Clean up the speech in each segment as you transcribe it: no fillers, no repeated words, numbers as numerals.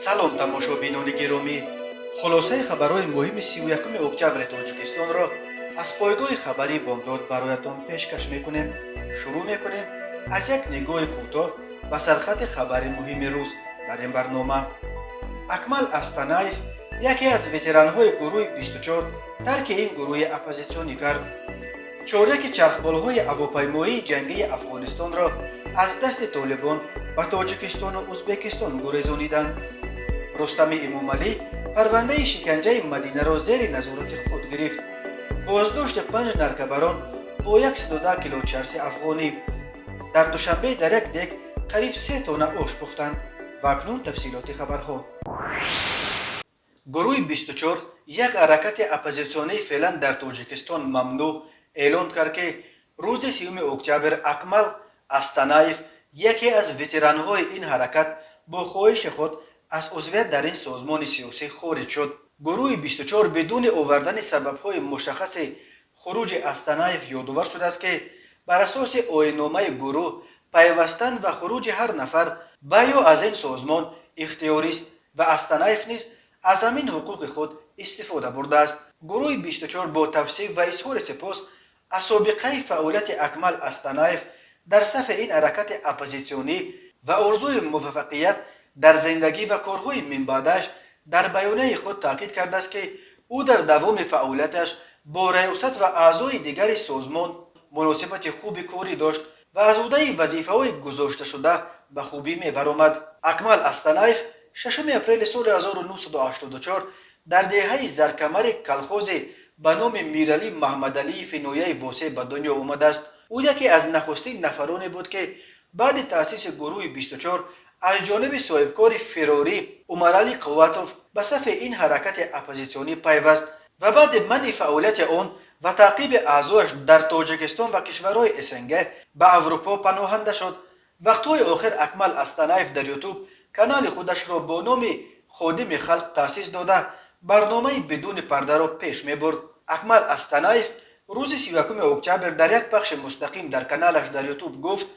салом тамошобинони гиромӣ, хулосаи хабарҳои муҳими 31 октябри тоҷикистонро аз пойгоҳи хабари бомдод бароятон пешкаш мекунем. Шурӯъ мекунем аз як нигоҳи кӯтоҳ ба сархати хабари муҳими рӯз дар ин барнома. Акмал Астанаев, яке аз ветеранҳои гурӯҳи 24, тарки ин гурӯҳи оппозитсионӣ кард. чоряки чархболҳои ҳавопаймоии ҷангии Афғонистонро аз дасти Толибон ба Тоҷикистону Узбекистон гурезониданд. Рустами Эмомалӣ парвандаи шиканҷаи Мадинаро зери назорати худ гирифт. боздошти 5 наркобарон бо 110 кило чарси афғонӣ. дар душанбе дар як дек қариб 3 тонна ош пухтанд. ва акнун тафсилоти хабарҳо. гурӯҳи 24, як ҳаракати оппозитсионии феълан дар Тоҷикистон мамнӯъ, эълон кард ки рӯзи 30 октябр Акмал Астанаев, яке аз ветеранҳои ин ҳаракат, бо хоҳиши худ аз узвият дар ин созмони сиёсӣ хориҷ шуд. гурӯҳи 24 бидуни овардани сабабҳои мушаххаси хуруҷи Астанаев ёдовар шудааст ки бар асоси оинномаи гурӯҳ пайвастан ва хуруҷи ҳар нафар ба ё аз ин созмон ихтиёрист ва Астанаев низ аз ҳамин ҳуқуқи худ истифода бурдааст. гурӯҳи 24 бо тавсиф ва изҳори сипос аз собиқаи фаъолияти Акмал Астанаев дар сафи ин ҳаракати оппозитсионӣ ва орзуи муваффақият дар зиндагӣ ва корҳои минбаъдаш дар баёнияи худ таъкид кардааст ки ӯ дар давоми фаъолияташ бо раёсат ва аъзои дигари созмон муносибати хуби корӣ дошт ва аз ӯҳдаи вазифаҳои гузошташуда ба хубӣ мебаромад. Акмал Астанаев 6 апрели соли 1984 дар деҳаи Заркамари калхозе ба номи Миралӣ Маҳмадалиев ноҳияи Восеъ ба дунё омадааст. ӯ яке аз нахустин нафароне буд ки баъди таъсиси гурӯҳи 24 аз ҷониби соҳибкори фирорӣ Умаралӣ Қувватов ба сафи ин ҳаракати оппозитсионӣ пайваст ва баъди манъи фаъолияти он ва таъқиби аъзояш дар Тоҷикистон ва кишварҳои СНГ ба Аврупо паноҳанда шуд. вақтҳои охир Акмал Астанаев дар YouTube канали худашро бо номи Ходими халқ таъсис дода, барномаи бидуни пардаро пеш мебурд. Акмал Астанаев рӯзи 31 октябр дар як пахши мустақим дар каналаш дар YouTube гуфт: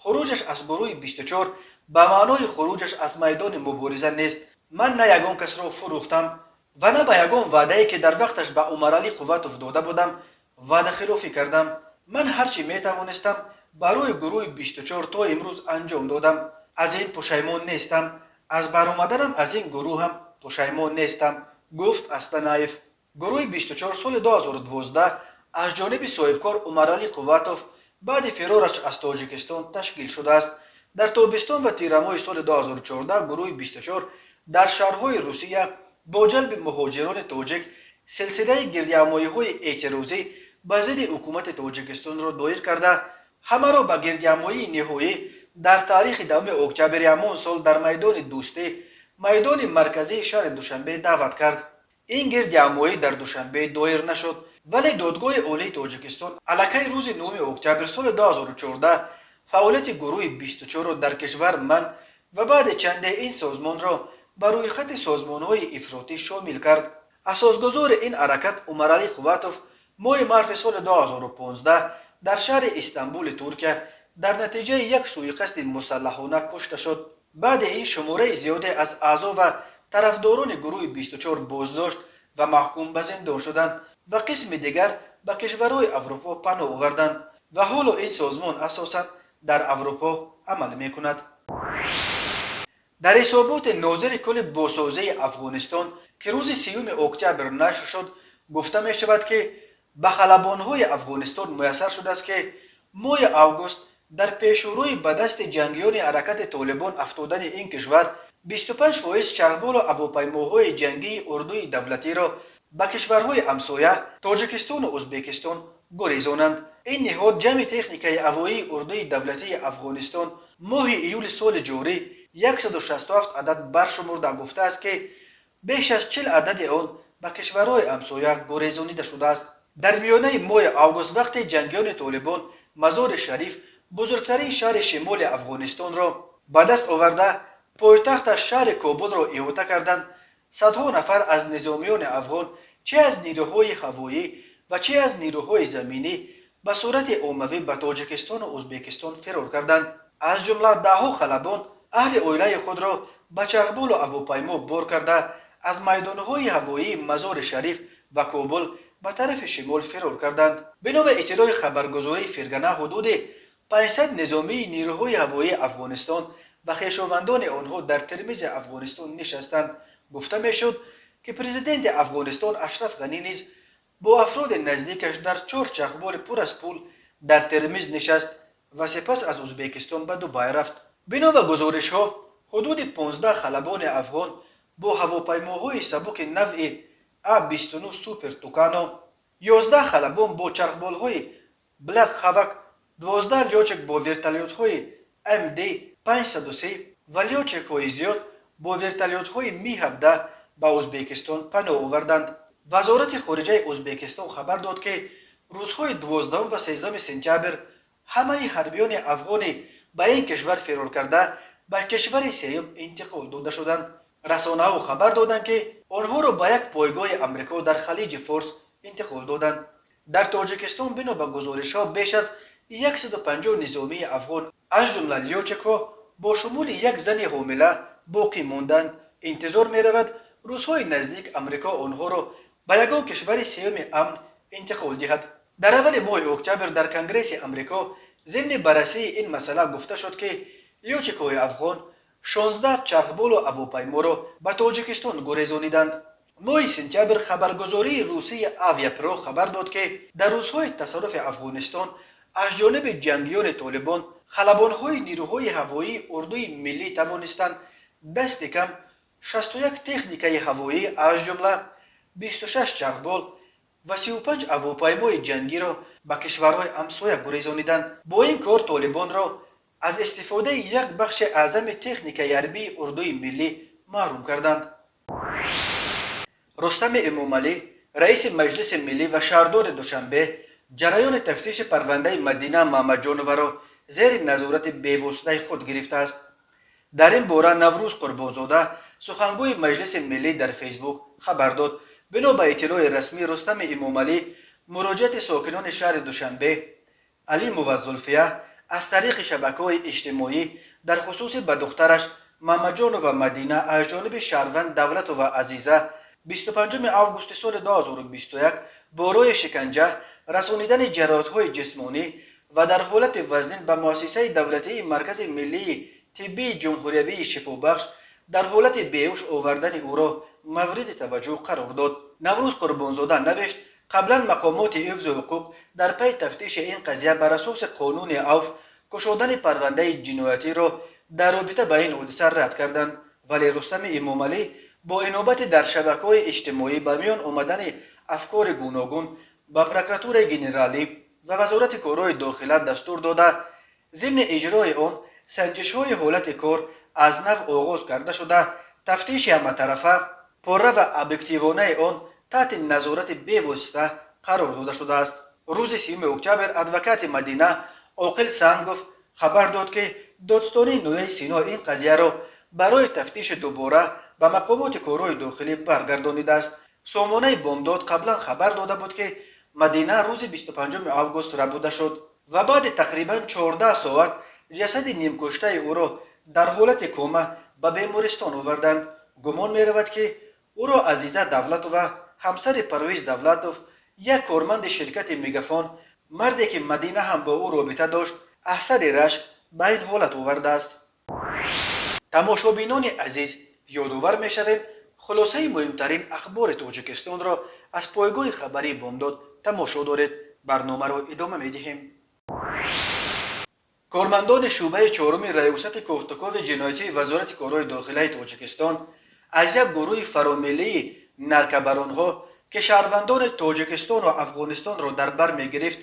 хуруҷаш аз гурӯҳи 24 ба маънои хуруҷаш аз майдони мубориза нест. ман на ягон касро фурӯхтам ва на ба ягон ваъдае ки дар вақташ ба Умаралӣ Қувватов дода будам ваъдахилофӣ кардам. ман ҳарчи метавонистам барои гурӯҳи 24 то имрӯз анҷом додам. аз ин пушаймон нестам. аз баромаданам аз ин гурӯҳам пушаймон нестам, гуфт Астанаев. гурӯҳи 24 соли 2012 аз ҷониби соҳибкор Умаралӣ Қувватов баъди фирораш аз Тоҷикистон ташкил шудааст. дар тобистон ва тирамоҳи соли 2014 гурӯҳи 24 дар шаҳрҳои Русия бо ҷалби муҳоҷирони тоҷик силсилаи гирдиҳамоиҳои эътирозӣ ба зидди ҳукумати Тоҷикистонро доир карда, ҳамаро ба гирдиҳамоии ниҳоӣ дар таърихи 2 октябри ҳамон сол дар майдони Дӯстӣ, майдони марказии шаҳри Душанбе даъват кард. ин гирдиҳамоӣ дар Душанбе доир нашуд, вале додгоҳи олии Тоҷикистон аллакай рӯзи 9 октябр соли 2014 фаъолияти гурӯҳи 24-ро дар кишвар манъ ва баъди чанде ин созмонро ба рӯйхати созмонҳои ифротӣ шомил кард. асосгузори ин ҳаракат Умаралӣ Қувватов моҳи марти соли 2015 дар шаҳри Истанбули Туркия дар натиҷаи як сӯиқасди мусаллаҳона кушта шуд. баъди ин шумораи зиёде аз аъзо ва тарафдорони гурӯҳи 24 боздошт ва маҳкум ба зиндон шуданд ва қисми дигар ба кишварҳои Аврупо паноҳ оварданд ва ҳоло ин созмон асосан дар Аврупо амал мекунад. дар ҳисоботи нозири кулли босозии Афғонистон ки рӯзи 30 октябр нашр шуд, гуфта мешавад ки ба халабонҳои Афғонистон муяссар шудааст ки моҳи август дар пешурӯи ба дасти ҷангиёни ҳаракати Толибон афтодани ин кишвар 25% чархболу ҳавопаймоҳои ҷангии урдуи давлатиро ба кишварҳои ҳамсоя Тоҷикистону Узбекистон гурезонанд. ин ниҳод ҷамъи техникаи ҳавоии урдуи давлатии Афғонистон моҳи июли соли ҷорӣ 167 адад баршумурда гуфтааст ки беш аз 40 адади он ба кишварҳои ҳамсоя гурезонида шудааст. дар миёнаи моҳи август вақте ҷангиёни Толибон Мазори Шариф, бузургтарин шаҳри шимоли Афғонистонро ба даст оварда пойтахташ шаҳри Кобулро иҳота карданд, садҳо нафар аз низомиёни афғон чӣ аз нирӯҳои ҳавоӣ ва чӣ аз нирӯҳои заминӣ ба сурати оммавӣ ба Тоҷикистону Узбекистон фирор карданд. аз ҷумла даҳҳо халабон аҳли оилаи худро با چرخبول و هواپیما بر کرده از میدانهای هوایی مزار شریف و کابل به طرف شمال فرار کردند. بنا به اطلاع خبرگزاری فرگنه حدود 500 نظامی نیروهای هوایی افغانستان و خویشاوندان آنها در ترمیز افغانستان نشستند. گفته میشد که پرزیدنت افغانستان اشرف غنی نیز با افراد نزدیکش در 4 چرخبال پر از پول در ترمیز نشست و سپس از ازبکستان به دبی رفت. بنا به گزارش ها حدود 15 خلبان افغان با هواپیماهای سبک نوع A-29 سوپر توکانو، 11 خلبان با چرخبال‌های بلک هاوک، 12 لیاچک با ورتالیات‌های MD-503 و لیاچک‌های زیاد با ورتالیات‌های می-17 به ازبکستان پناه آوردند. وزارت خارجه ازبکستان خبر داد که روزهای 12 و 13 سپتامبر همه حربیان افغانی به این کشور فرار کرده به کشور سوم انتقال داده شدند. رسانه‌ها خبر دادند که آنها را به یک پایگاه امریکا در خلیج فارس انتقال دادند. در تاجیکستان بنا به گزارش‌ها بیش از 150 نظامی افغان از جمله لیاچک‌ها با شمول یک زن حامله باقی ماندند. انتظار می‌رود روزهای نزدیک امریکا آنها را به یگان کشور سوم امن انتقال دهد. در اول ماه اکتبر در کنگره امریکا ضمن بررسی این مسئله گفته شد که لیاچک‌های افغان 16 چرخبال و هواپیما را به تاجیکستان گریزانیدند. ماه سپتامبر خبرگزاری روسی آویاپرو خبر داد که در روزهای تصرف افغانستان از جانب جنگیان طالبان خلبان‌های نیروهای هوایی اردوی ملی توانستند دست کم 61 تکنیکه هوایی از جمله 26 چرخبال و 35 هواپیمای جنگی را به کشورهای همسایه گریزانیدند. با این کار طالبان را از استفاده یک بخش اعظم تکنیک حربی اردوی ملی محروم کردند. رستم امامعلی رئیس مجلس ملی و شهردار دوشنبه جریان تفتیش پرونده مدینه محمدجانова را زیر نظارت بی‌واسطه خود گرفته است. در این باره نوروز قربانزاده سخنگوی مجلس ملی در فیسبوک خبر داد. بنا به اطلاع رسمی رستم امامعلی مراجعت ساکنان شهر دوشنبه علی موظفیه از طریق شبکه‌های اجتماعی در خصوص به دخترش محمدجانова مدینه از جانب شهروند دولتova عزیزه 25 آگوست سال 2021 برای شکنجه، رسانیدن جراحت‌های جسمانی و در حالت وزنین به مؤسسه دولتی مرکز ملی طبی جمهوری شفابخش در حالت بیهوش آوردن او را مورد توجه قرار داد. نوروز قربانزاده نوشت قبلا مقامات حفظ حقوق در پی تفتیش این قضیه بر اساس قانون عفو گشودن پرونده جنایتی را در رابطه با این حادثه رد کردند، ولی رستم امامعلی با انابت در شبکه‌های اجتماعی به میان آمدن افکار گوناگون با پروکراتور ژنرالی و وزارت کارهای داخله دستور داده ضمن اجرای آن سنجش‌های حالت کار از نو آغاز کرده شده تفتیش همه‌طرفه پره و ابجکتیوانه آن تحت نظارت بی‌واسطه قرار داده شده است. روز 3 اکتبر ادوکات مدینه عاقل سنگوف خبر داد که دادستانی نویه سینا این قضیه را برای تفتیش دوباره به مقامات کارهای داخلی برگردانیده است. سامانه بامداد قبلا خبر داده بود که مدینه روز 25 آگوست ربوده شد و بعد تقریبا 14 ساعت جسد نیمکشته او را در حالت کما به بیمارستان آوردند. گمان می رود که او را عزیزه دولتova همسر پرویز دولتov یک کارمند شرکت میگافون مردی که مدینه هم با او رابطه داشت اثر رشک به این حالت آورده است. تماشابینان عزیز یادآور می شویم خلاصه مهمترین اخبار تاجیکستان را از پایگاه خبری بامداد تماشا دارید. برنامه را ادامه می دهیم. کارمندان شعبه چهارم ریاست کافتکاو جنایتی وزارت کارهای داخلی تاجیکستان از یک گروه فراملی نرکبرانها که شهروندان تاجیکستان و افغانستان را در بر می گرفت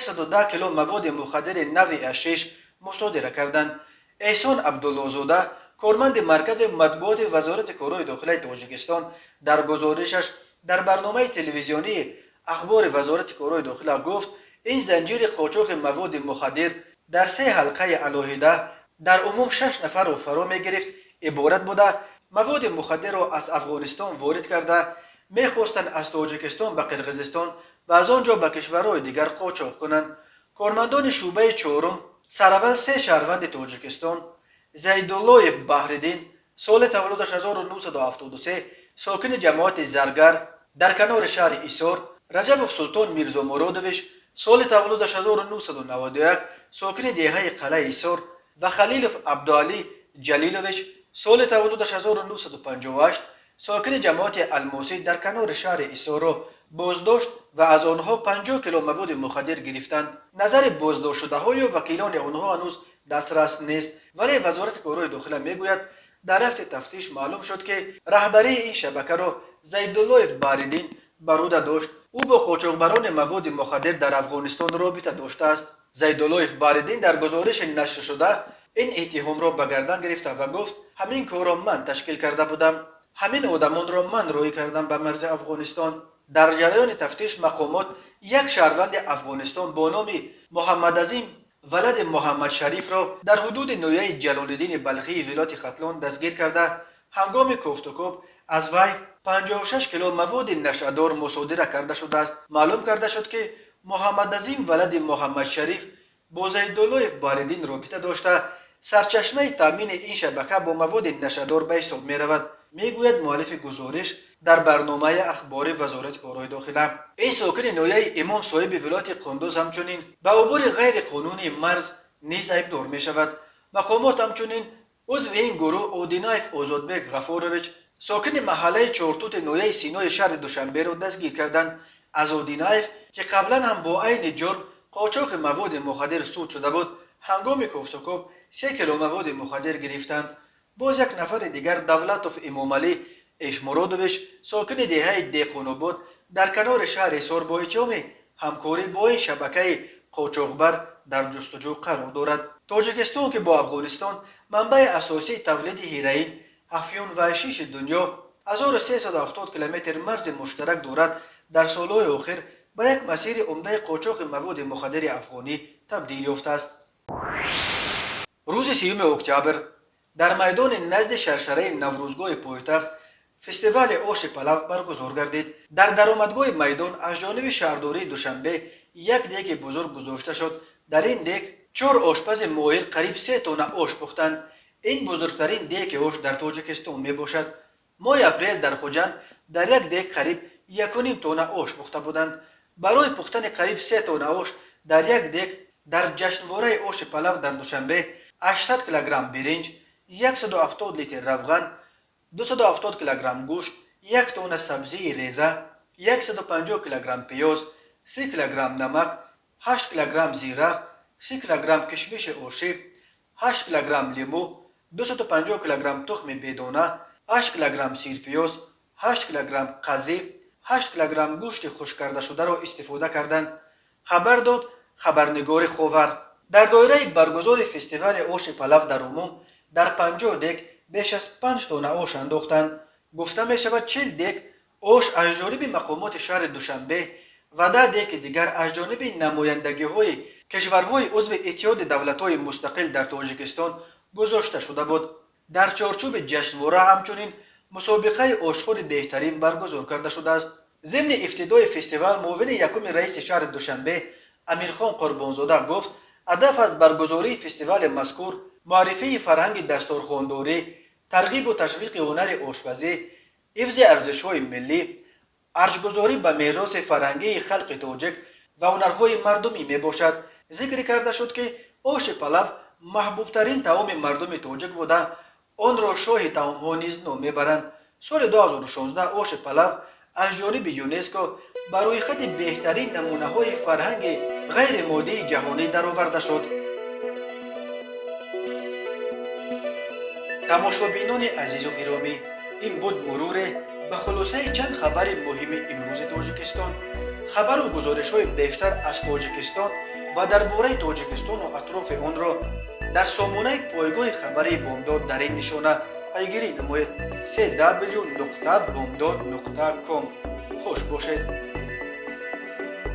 110 کیلو مواد مخدر نوع حشیش مصادره کردند. احسان عبدالله‌زاده کارمند مرکز مطبوعات وزارت کارهای داخلی تاجیکستان در گزارشش در برنامه تلویزیونی اخبار وزارت کارهای داخلی گفت این زنجیر قاچاق مواد مخدر در 3 حلقه علاهیده در عموم 6 نفر را فرا می گرفت عبارت بوده مواد مخدر را از افغانستان وارد کرده می‌خواستند از تاجیکستان به قرقیزستان و از آنجا به کشورهای دیگر قاچاق کنند. کارمندان شعبه چهارم سراول 3 شهروند تاجیکستان زیدالله‌یف بحرالدین سال تولدش 1973 ساکن جماعت زرگر در کنار شهر ایسار. رجب سلطان میرزا مرادویچ سال تولدش 1991 ساکن دهه قلعه ایسار و خلیل عبدعلی جلیلویچ سال تولدش 1958 ساکن جماعت الموسی در کنار شهر ایسار را بازداشت و از آنها 50 کیلو مواد مخدر گرفتند. نظر بازداشت شده های وکیلان آنها هنوز دسترس نیست، ولی وزارت کارهای داخله میگوید در رفت تفتیش معلوم شد که رهبری این شبکه را زیدالله باریدین بر عهده داشت. او با قاچاقبران مواد مخدر در افغانستان رابطه داشته است. زیدالله باریدین در گزارش نشر شده این اتهام را به گردن گرفته و گفت همین کار را من تشکیل کرده بودم، همین آدمان را من روی کردم به مرز افغانستان. در جریان تفتیش مقامات یک شهروند افغانستان با نام محمد عظیم ولد محمد شریف را در حدود نویه جلالالدین بلخی ولایت ختلان دستگیر کرده هنگام کوفت و کوب از وی 56 کیلو مواد نشه‌دار مصادره کرده شده است. معلوم کرده شد که محمد عظیم ولد محمد شریف با زیدالله باریدین رابطه داشته سرچشمه تامین این شبکه با مواد نشه‌دار به حساب می رود، میگوید مؤلف گزارش در برنامه اخباری وزارت کارهای داخله. این ساکن نویه امام صاحب ولایت قندوز همچنین به عبور غیر قانونی مرز نیز عیبدار می شود. مقامات همچنین عضو این گروه اودینایف آزادبک غفارویچ ساکن محله چارتوت نویه سینای شهر دوشنبه را دستگیر کردند. از اودینایف که قبلا هم با عین جرم قاچاق مواد مخدر سود شده بود هنگام کوفتوکوب 3 کیلو مواد مخدر گرفتند. باز یک نفر دیگر دولتوف امام علی اشمرودویچ ساکن دهه دیقونوباد در کنار شهر ایسار با اتهام همکاری با این شبکه قاچاقبر در جستجو قرار دارد. تاجیکستان که با افغانستان منبع اساسی تولید هیروئین، افیون و حشیش دنیا 1370 کیلومتر مرز مشترک دارد، در سالهای اخیر به یک مسیر عمده قاچاق مواد مخدر افغانی تبدیل یافته است. روز 3 اکتبر در میدان نزد شرشره نوروزگاه پایتخت فستیوال آش پلو برگزار گردید. در درآمدگاه میدان از جانب شهرداری دوشنبه یک دیگ بزرگ گذاشته شد. در این دیگ 4 آشپز ماهر قریب 3 تن آش پختند. این بزرگترین دیگ آش در تاجیکستان می باشد. ماه اپریل در خوجند در یک دیگ قریب 1.5 تن آش پخته بودند. برای پختن قریب 3 تن آش در یک دیگ در جشنواره آش پلو در دوشنبه 800 کیلوگرم برنج، 170 لیتر روغن، 270 کیلوگرم گوشت، 1 تن سبزی ریزه، 150 کیلوگرم پیاز، 3 کیلوگرم نمک، 8 کیلوگرم زیره، 3 کیلوگرم کشمش آشی، 8 کیلوگرم لیمو، 250 کیلوگرم تخم بیدانه، 8 کیلوگرم سیر پیاز، 8 کیلوگرم قضی، 8 کیلوگرم گوشت خشک کرده شده را استفاده کردند. خبر داد خبرنگار خاور. در دایره برگزار فستیوال آش پلو در عموم در 50 دیگ بیش از 5 تن آش انداختند. گفته می شود 40 دیگ آش از جانب مقامات شهر دوشنبه و 10 دیگ دیگر از جانب نمایندگی های کشورهای عضو اتحاد دولت‌های مستقل در تاجیکستان گذاشته شده بود. در چارچوب جشنواره همچنین مسابقه آشخور بهترین برگزار کرده شده است. ضمن افتتاح فستیوال معاون یکم رئیس شهر دوشنبه امیرخان قربانزاده گفت هدف از برگزاری فستیوال مذکور معرفی فرهنگ دسترخوانداری، ترغیب و تشویق هنر آشپزی، حفظ ارزش‌های ملی، ارجگذاری به میراث فرهنگی خلق تاجیک و هنرهای مردمی می باشد. ذکر کرده شد که آش پلو محبوب ترین طعام مردم تاجیک بوده، آن را شاه طعام‌ها نیز نام میبرند. سال 2016 آش پلو از جانب یونسکو برای خط بهترین نمونه‌های فرهنگ غیر مادی جهانی درآورده شد. تماشابینان عزیز و گرامی، این بود مرور به خلاصه چند خبر مهم امروز تاجیکستان. خبر و گزارش‌های بیشتر از تاجیکستان و درباره تاجیکستان و اطراف آن را در سامانه پایگاه خبری بامداد در این نشانه پیگیری نمایید: www.bomdad.com. خوش باشید.